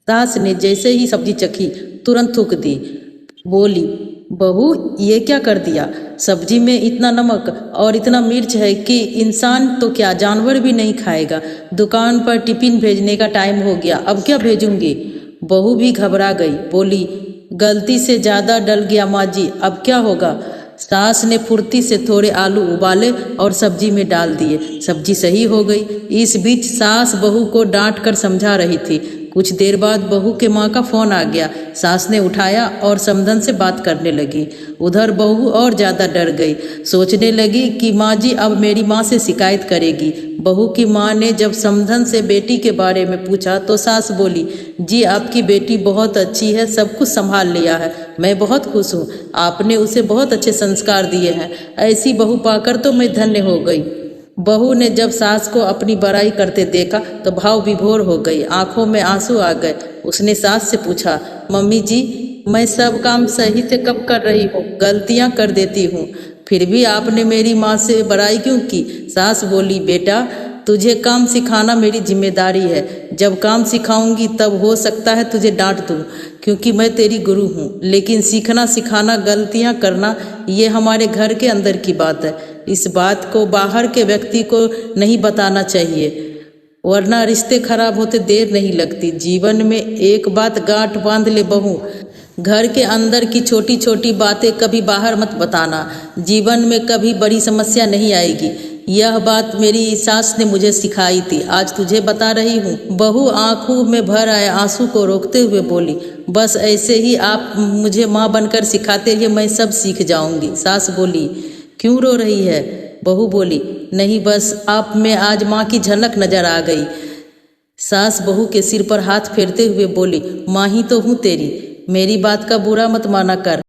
सास ने जैसे ही सब्जी चखी तुरंत थूक दी। बोली, बहू ये क्या कर दिया? सब्जी में इतना नमक और इतना मिर्च है कि इंसान तो क्या जानवर भी नहीं खाएगा। दुकान पर टिफिन भेजने का टाइम हो गया, अब क्या भेजूंगी? बहू भी घबरा गई। बोली, गलती से ज़्यादा डल गया माँ जी, अब क्या होगा? सास ने फुर्ती से थोड़े आलू उबाले और सब्जी में डाल दिए। सब्जी सही हो गई। इस बीच सास बहू को डांट कर समझा रही थी। कुछ देर बाद बहू के माँ का फोन आ गया। सास ने उठाया और समधन से बात करने लगी। उधर बहू और ज़्यादा डर गई। सोचने लगी कि माँ जी अब मेरी माँ से शिकायत करेगी। बहू की माँ ने जब समधन से बेटी के बारे में पूछा तो सास बोली, जी आपकी बेटी बहुत अच्छी है, सब कुछ संभाल लिया है, मैं बहुत खुश हूँ। आपने उसे बहुत अच्छे संस्कार दिए हैं। ऐसी बहू पाकर तो मैं धन्य हो गई। बहू ने जब सास को अपनी बड़ाई करते देखा तो भाव विभोर हो गई, आंखों में आंसू आ गए। उसने सास से पूछा, मम्मी जी मैं सब काम सही से कब कर रही हूँ? गलतियाँ कर देती हूँ, फिर भी आपने मेरी माँ से बड़ाई क्यों की? सास बोली, बेटा तुझे काम सिखाना मेरी जिम्मेदारी है। जब काम सिखाऊंगी तब हो सकता है तुझे डांट दूँ, क्योंकि मैं तेरी गुरु हूँ। लेकिन सीखना सिखाना, गलतियाँ करना, ये हमारे घर के अंदर की बात है। इस बात को बाहर के व्यक्ति को नहीं बताना चाहिए, वरना रिश्ते खराब होते देर नहीं लगती। जीवन में एक बात गांठ बांध ले बहू, घर के अंदर की छोटी छोटी बातें कभी बाहर मत बताना, जीवन में कभी बड़ी समस्या नहीं आएगी। यह बात मेरी सास ने मुझे सिखाई थी, आज तुझे बता रही हूँ। बहू आंखों में भर आए आंसू को रोकते हुए बोली, बस ऐसे ही आप मुझे माँ बनकर सिखाते रहिए, मैं सब सीख जाऊंगी। सास बोली, क्यों रो रही है? बहू बोली, नहीं बस आप में आज माँ की झलक नजर आ गई। सास बहू के सिर पर हाथ फेरते हुए बोली, माँ ही तो हूँ तेरी, मेरी बात का बुरा मत माना कर।